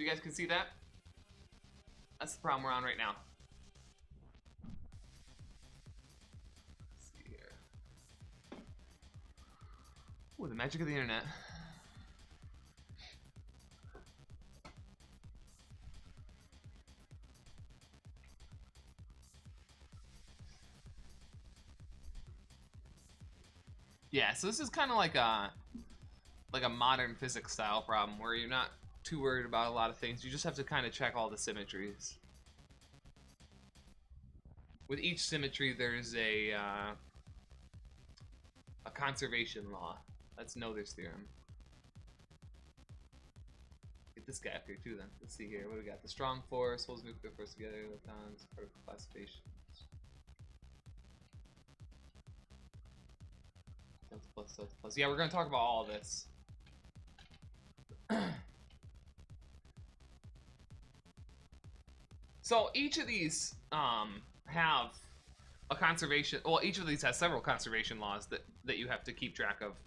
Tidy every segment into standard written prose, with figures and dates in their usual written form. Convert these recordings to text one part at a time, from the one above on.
you guys can see that? That's the problem we're on right now. Let's see here. Ooh, the magic of the internet. Yeah, so this is kind of like a modern physics style problem where you're not too worried about a lot of things. You just have to kind of check all the symmetries. With each symmetry, there's a conservation law. That's Noether's theorem. Get this guy up here too then. Let's see here. What do we got? The strong force holds nuclear force together, leptons, particle classification. Delta plus. Yeah, we're going to talk about all of this. So each of these have a conservation. Well, each of these has several conservation laws that you have to keep track of.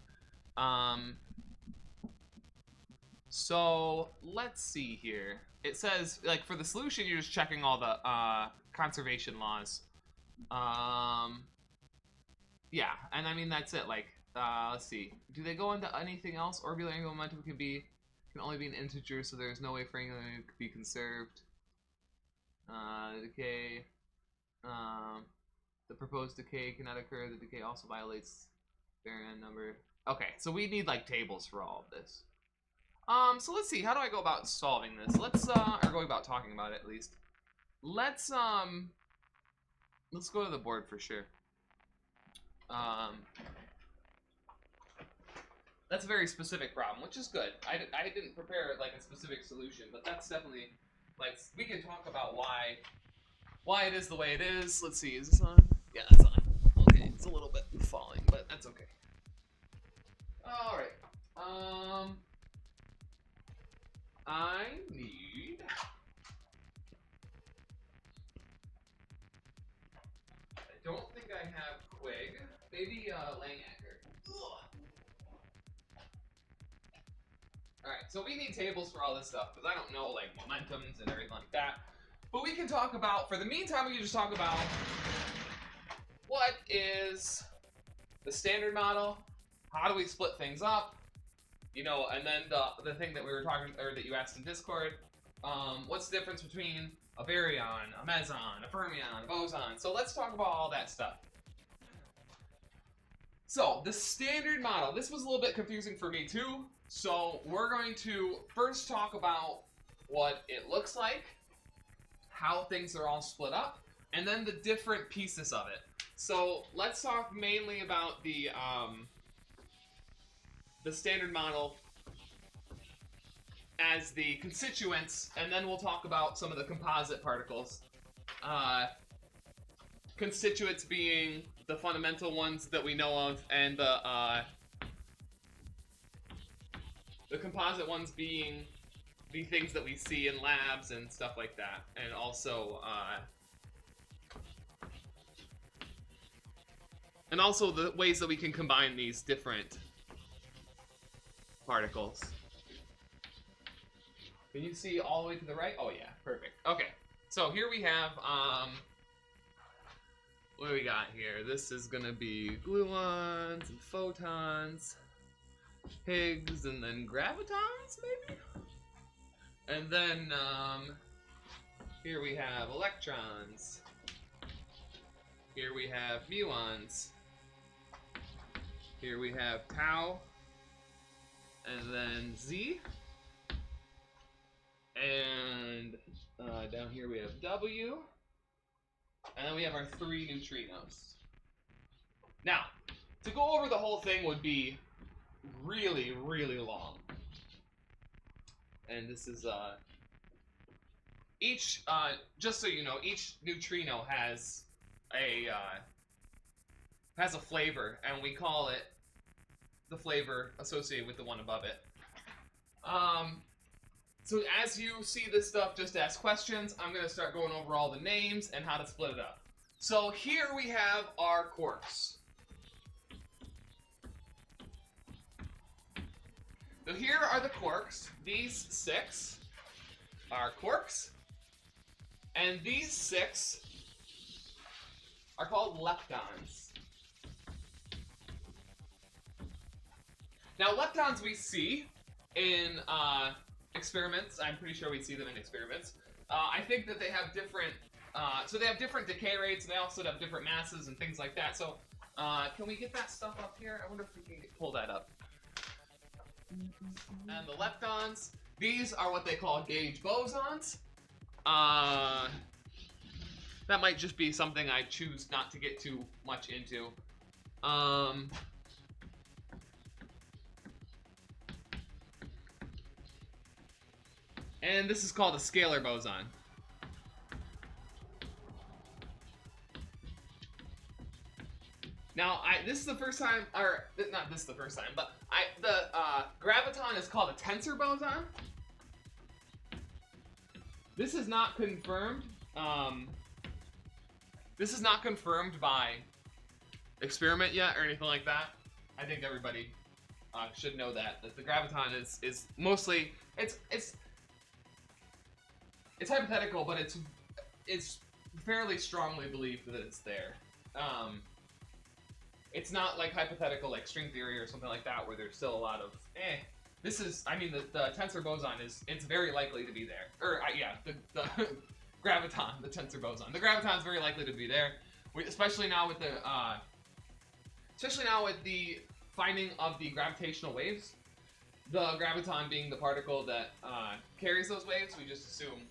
So let's see here. It says, like, for the solution, you're just checking all the conservation laws. Yeah, and I mean that's it. Like, let's see. Do they go into anything else? Orbital angular momentum can only be an integer, so there's no way for angular momentum to be conserved. Decay. The proposed decay cannot occur. The decay also violates baryon number. Okay, so we need like tables for all of this. So let's see. How do I go about solving this? Let's or going about talking about it at least. Let's go to the board for sure. That's a very specific problem, which is good. I didn't prepare like a specific solution, but that's definitely like we can talk about why it is the way it is. Let's see, is this on? Yeah, it's on. Okay, it's a little bit falling, but that's okay. All right. I need. I don't think I have Quig. Maybe Langacker. Alright, so we need tables for all this stuff, because I don't know, like, momentums and everything like that. But we can talk about, for the meantime, we can just talk about what is the standard model, how do we split things up, you know, and then the thing that we were talking, or that you asked in Discord, what's the difference between a baryon, a meson, a fermion, a boson. So let's talk about all that stuff. So, the standard model, this was a little bit confusing for me too. So we're going to first talk about what it looks like, how things are all split up, and then the different pieces of it. So let's talk mainly about the standard model as the constituents, and then we'll talk about some of the composite particles. Constituents being the fundamental ones that we know of, and the composite ones being the things that we see in labs and stuff like that, and also the ways that we can combine these different particles. Can you see all the way to the right? Oh yeah, perfect. Okay, so here we have what do we got here? This is gonna be gluons and photons, Higgs, and then gravitons, maybe? And then here we have electrons. Here we have muons. Here we have tau. And then Z. And down here we have W. And then we have our 3 neutrinos. Now, to go over the whole thing would be really, really long. And this is each just so you know, each neutrino has a flavor, and we call it the flavor associated with the one above it. So as you see this stuff, just ask questions. I'm going to start going over all the names and how to split it up. So here we have our quarks. So here are the quarks, these 6. are quarks. And these 6 are called leptons. Now, leptons we see in experiments. I'm pretty sure we see them in experiments. I think that they have different, so they have different decay rates, and they also have different masses and things like that. So, can we get that stuff up here? I wonder if we can pull that up. And the leptons, these are what they call gauge bosons. That might just be something I choose not to get too much into. And this is called a scalar boson. Now, this is the first time, or not this is the first time, but the graviton is called a tensor boson. This is not confirmed. This is not confirmed by experiment yet or anything like that. I think everybody should know that the graviton is mostly it's hypothetical, but it's fairly strongly believed that it's there. It's not like hypothetical like string theory or something like that where there's still a lot of This is, I mean, the tensor boson it's very likely to be there. Or yeah, the graviton, the tensor boson. The graviton is very likely to be there, especially now with the finding of the gravitational waves. The graviton being the particle that carries those waves, we just assume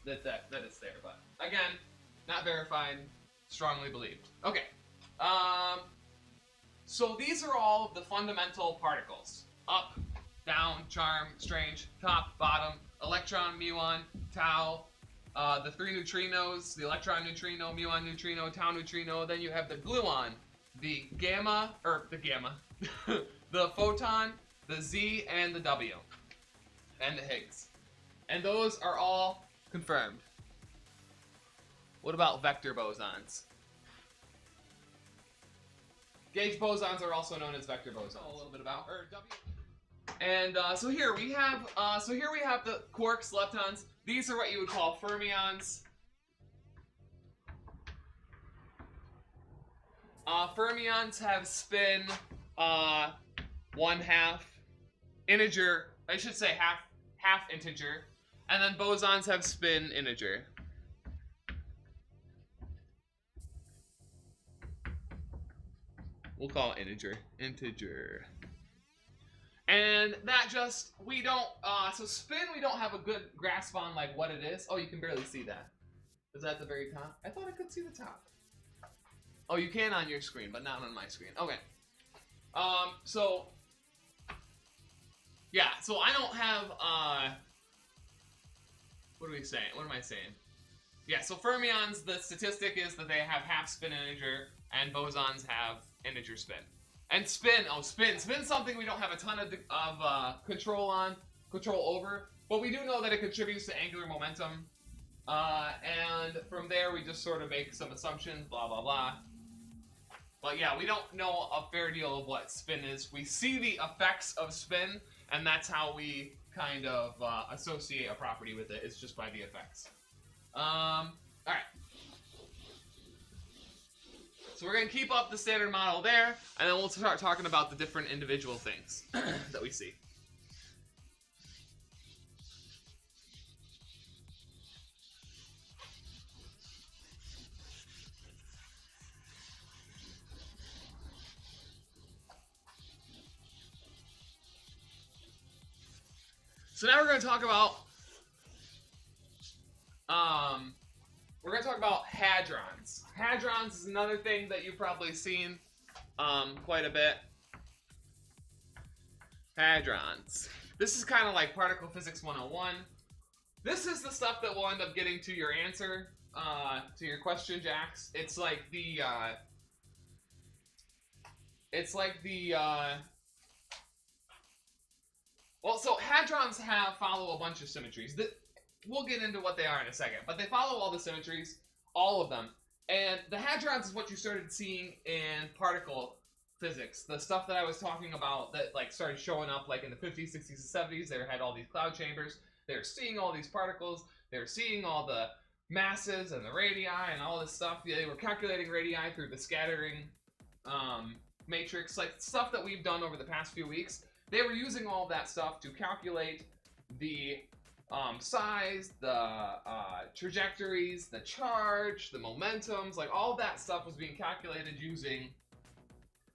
that it's there. But again, not verified, strongly believed. Okay. So these are all of the fundamental particles. Up, down, charm, strange, top, bottom, electron, muon, tau, the 3 neutrinos, the electron neutrino, muon neutrino, tau neutrino. Then you have the gluon, the gamma, the photon, the Z, and the W, and the Higgs. And those are all confirmed. What about vector bosons? Gauge bosons are also known as vector bosons. A little bit about And so here we have the quarks, leptons. These are what you would call fermions. Fermions have spin 1/2 integer. I should say half integer, and then bosons have spin integer. We'll call it integer. And that just, we don't, so spin we don't have a good grasp on like what it is. Oh, you can barely see that. Is that the very top? I thought I could see the top. Oh, you can on your screen, but not on my screen. Okay. So, yeah, so I don't have, what are we saying? What am I saying? Yeah, so fermions, the statistic is that they have half spin integer, and bosons have integer spin. And spin, spin's something we don't have a ton of control over, but we do know that it contributes to angular momentum, and from there we just sort of make some assumptions, blah, blah, blah. But yeah, we don't know a fair deal of what spin is. We see the effects of spin, and that's how we kind of associate a property with it. It's just by the effects. All right. So we're going to keep up the standard model there, and then we'll start talking about the different individual things that we see. So now we're going to talk about hadrons. Hadrons is another thing that you've probably seen quite a bit. Hadrons. This is kind of like particle physics 101. This is the stuff that will end up getting to your answer, to your question, Jax. It's like the well, so hadrons follow a bunch of symmetries. We'll get into what they are in a second, but they follow all the symmetries, all of them. And the hadrons is what you started seeing in particle physics. The stuff that I was talking about that like started showing up like in the 50s, 60s, and 70s. They had all these cloud chambers. They're seeing all these particles. They're seeing all the masses and the radii and all this stuff. They were calculating radii through the scattering matrix, like stuff that we've done over the past few weeks. They were using all that stuff to calculate the size, the trajectories, the charge, the momentums, like all that stuff was being calculated using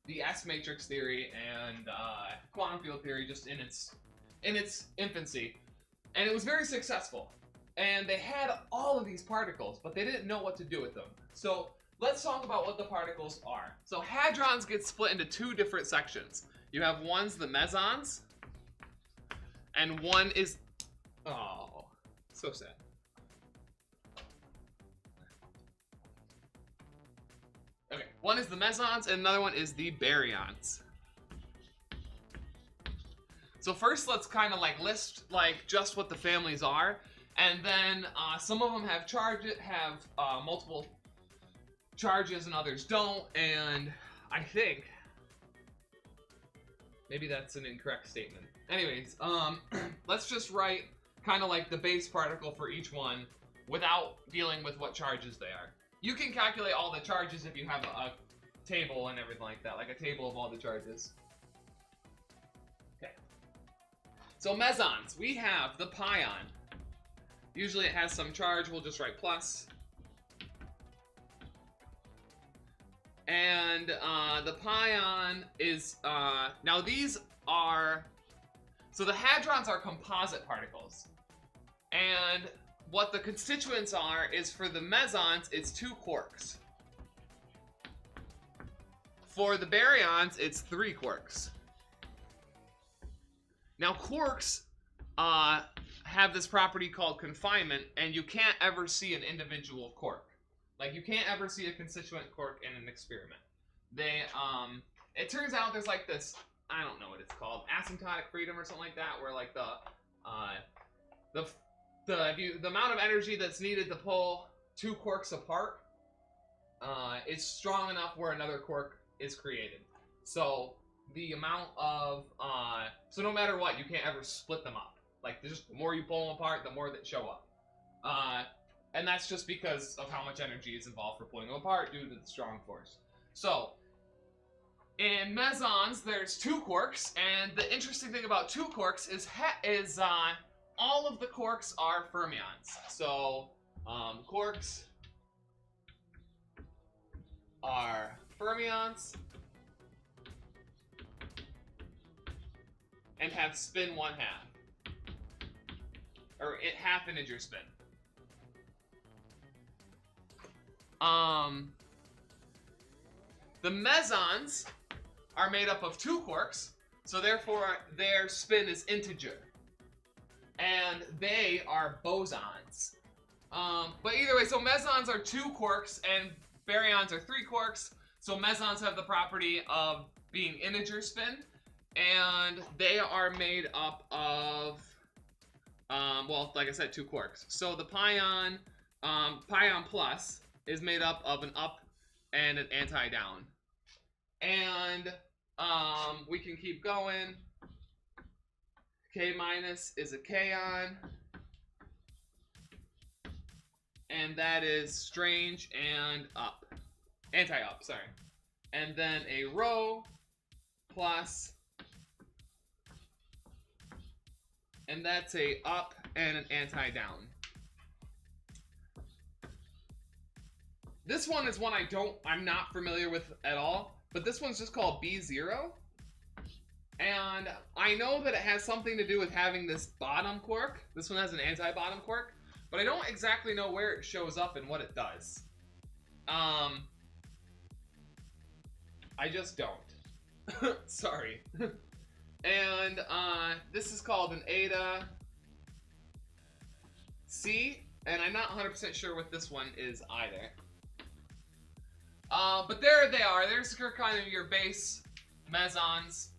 the S matrix theory and quantum field theory just in its infancy. And it was very successful. And they had all of these particles, but they didn't know what to do with them. So let's talk about what the particles are. So hadrons get split into two different sections. You have one's the mesons, and one is, oh, so sad. Okay, one is the mesons, and another one is the baryons. So first, let's kind of like list like just what the families are, and then some of them have multiple charges and others don't, and I think maybe that's an incorrect statement. Anyways, let's just write kind of like the base particle for each one without dealing with what charges they are. You can calculate all the charges if you have a table and everything like that, like a table of all the charges. Okay. So mesons, we have the pion. Usually it has some charge, we'll just write plus. And the pion is, now these are, so the hadrons are composite particles. And what the constituents are is for the mesons, it's 2 quarks. For the baryons, it's 3 quarks. Now quarks have this property called confinement, and you can't ever see an individual quark. Like, you can't ever see a constituent quark in an experiment. They, it turns out there's like this, I don't know what it's called, asymptotic freedom or something like that, where like the amount of energy that's needed to pull 2 quarks apart is strong enough where another quark is created. So the amount of, so no matter what, you can't ever split them up. Like, just the more you pull them apart, the more that show up. And that's just because of how much energy is involved for pulling them apart due to the strong force. So, in mesons, there's 2 quarks, and the interesting thing about 2 quarks is all of the quarks are fermions. So, quarks are fermions and have spin 1/2. Or half integer spin. The mesons are made up of 2 quarks, so therefore their spin is integer. And they are bosons. But either way, so mesons are 2 quarks and baryons are 3 quarks. So mesons have the property of being integer spin, and they are made up of, well, like I said, 2 quarks. So the pion plus is made up of an up and an anti-down. And we can keep going. K minus is a kaon. And that is strange and up. Anti-up, sorry. And then a rho plus. And that's a up and an anti-down. This one is one I'm not familiar with at all, but this one's just called B0. And I know that it has something to do with having this bottom quark. This one has an anti-bottom quark, but I don't exactly know where it shows up and what it does. I just don't. Sorry. And this is called an eta C, and I'm not 100% sure what this one is either. But there they are. There's kind of your base mesons.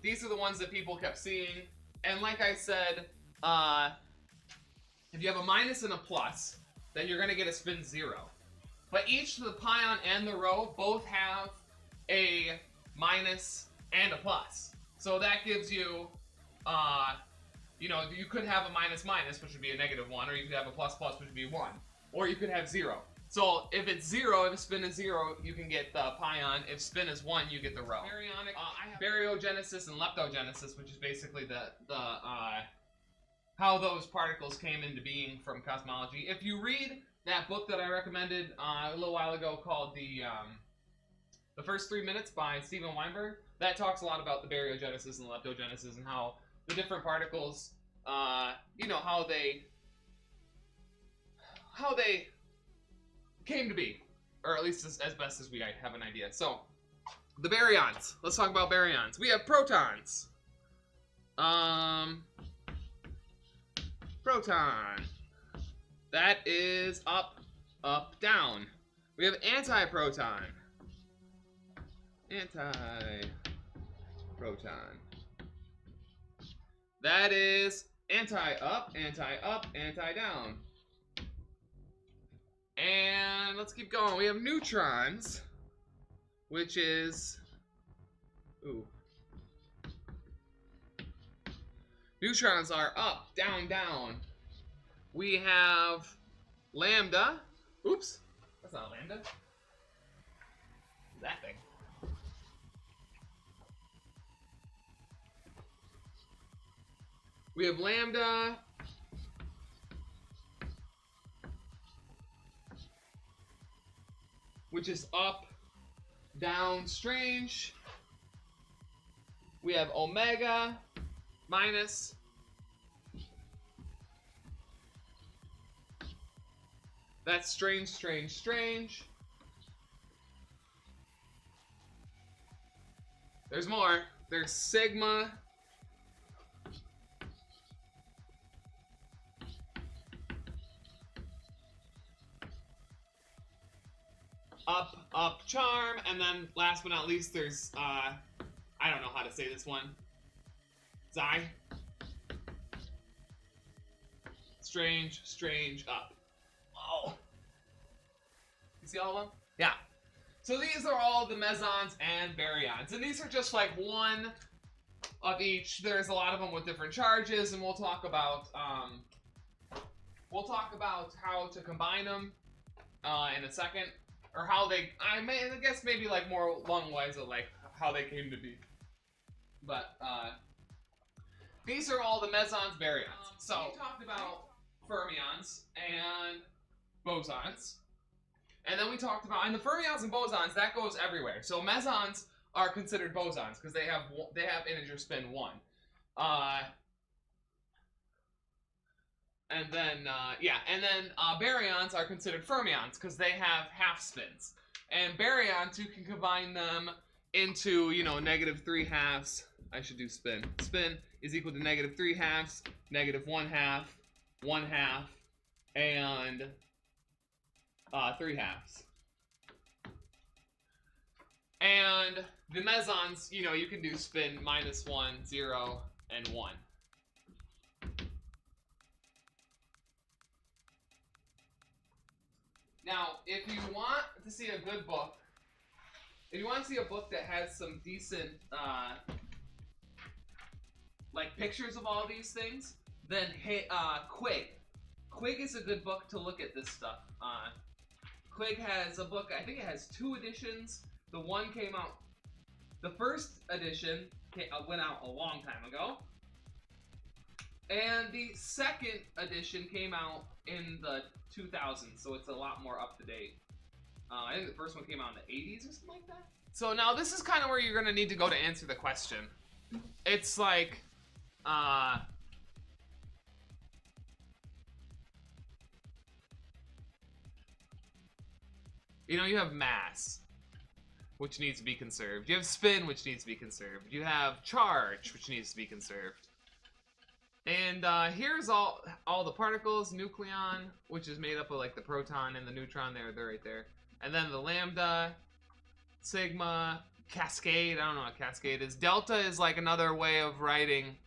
These are the ones that people kept seeing. And like I said, if you have a minus and a plus, then you're going to get a spin 0. But each of the pion and the rho both have a minus and a plus. So that gives you, you know, you could have a minus minus, which would be a negative 1, or you could have a plus plus, which would be 1. Or you could have 0. So if it's 0, if spin is 0, you can get the pion. If spin is 1, you get the row. Baryonic, I have baryogenesis and leptogenesis, which is basically how those particles came into being from cosmology. If you read that book that I recommended a little while ago called The First 3 Minutes by Steven Weinberg, that talks a lot about the baryogenesis and leptogenesis and how the different particles, you know, how they came to be, or at least as best as we have an idea. So, the baryons. Let's talk about baryons. We have protons. Proton. That is up, up, down. We have antiproton. Antiproton. That is anti-up, anti-up, anti-down. And let's keep going. We have neutrons, which is... Ooh. Neutrons are up, down, down. We have lambda. Oops. That's not lambda. That thing. We have lambda. Which is up, down, strange. We have omega minus. That's strange, strange, strange. There's more. There's sigma. Up, up, charm, and then last but not least, there's, I don't know how to say this one. Xi. Strange, strange, up. Oh. You see all of them? Yeah. So these are all the mesons and baryons, and these are just like one of each. There's a lot of them with different charges, and we'll talk about how to combine them in a second. Or how they, I guess maybe like more along the lines of like how they came to be. But these are all the mesons, baryons. So we talked about fermions and bosons. And then we talked about, and the fermions and bosons, that goes everywhere. So mesons are considered bosons because they have integer spin 1. And then, baryons are considered fermions because they have half spins. And baryons, you can combine them into, you know, -3 halves. I should do spin. Spin is equal to -3 halves, -1 half, 1 half, and 3 halves. And the mesons, you know, you can do spin -1, 0, and 1. Now, if you want to see a good book, if you want to see a book that has some decent, like pictures of all these things, then hit Quig. Quig is a good book to look at this stuff. Quig has a book, I think it has 2 editions. The one came out, the first edition went out a long time ago. And the second edition came out in the 2000s, so it's a lot more up to date. I think the first one came out in the 80s or something like that. So now this is kind of where you're going to need to go to answer the question. It's like, you know, you have mass, which needs to be conserved. You have spin, which needs to be conserved. You have charge, which needs to be conserved. And here's all the particles, nucleon, which is made up of like the proton and the neutron. They're right there. And then the lambda, sigma, cascade. I don't know what cascade is. Delta is like another way of writing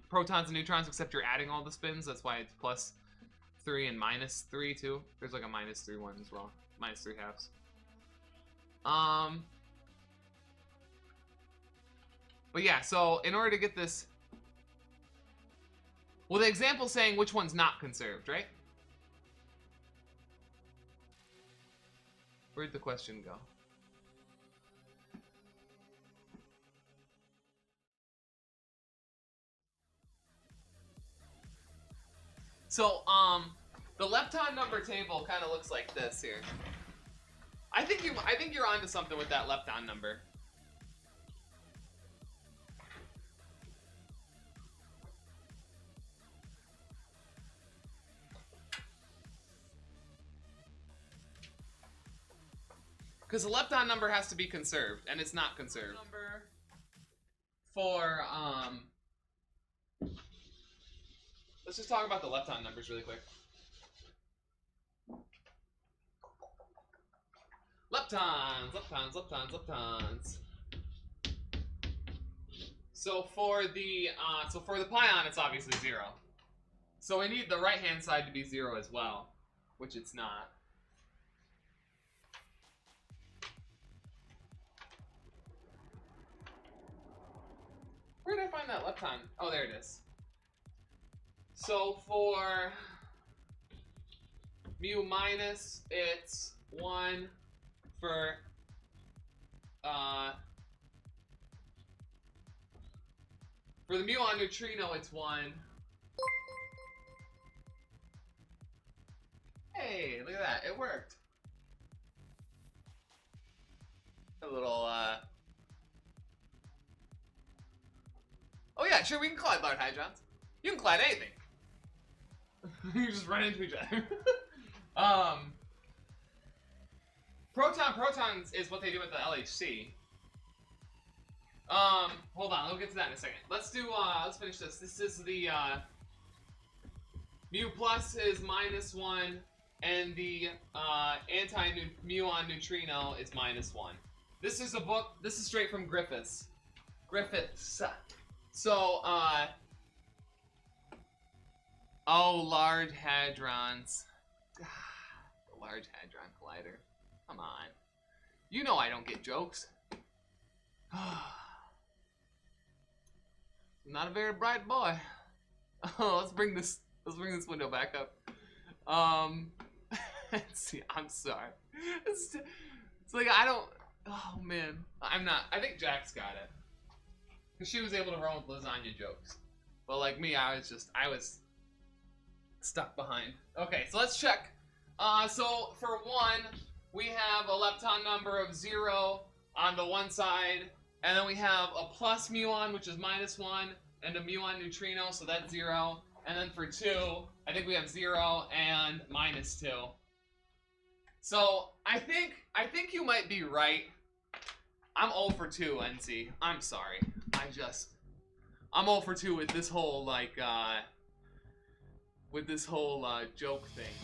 protons and neutrons, except you're adding all the spins. That's why it's +3 and -3 too. There's like a -3 one as well. -3 halves. But yeah, so in order to get this Well, the example's saying which one's not conserved, right? Where'd the question go? So, the lepton number table kind of looks like this here. I think you're onto something with that lepton number. Because the lepton number has to be conserved, and it's not conserved. Number for let's just talk about the lepton numbers really quick. Leptons, leptons, leptons, leptons. So for the pion, it's obviously 0. So we need the right-hand side to be 0 as well, which it's not. Where did I find that lepton? Oh, there it is. So for mu minus, it's 1. For the muon neutrino, it's 1. Hey, look at that. It worked. A little, oh yeah, sure, we can collide large hadrons. You can collide anything. You just run into each other. Protons is what they do with the LHC. Hold on, we'll get to that in a second. Let's finish this. This is the, mu plus is -1, and the, anti-muon neutrino is -1. This is a book, this is straight from Griffiths. So, oh, large hadrons. The Large Hadron Collider. Come on. You know I don't get jokes. Not a very bright boy. Oh, let's bring this window back up. Let's see, I'm sorry. It's like I don't, oh man. I'm not, I think Jack's got it. Because she was able to run with lasagna jokes. But like me, I was stuck behind. Okay, so let's check. So for 1, we have a lepton number of 0 on the one side, and then we have a plus muon, which is -1, and a muon neutrino, so that's 0. And then for 2, I think we have 0 and -2. So I think you might be right. I'm 0 for 2, NC. I'm sorry. I'm 0 for 2 with this whole like joke thing.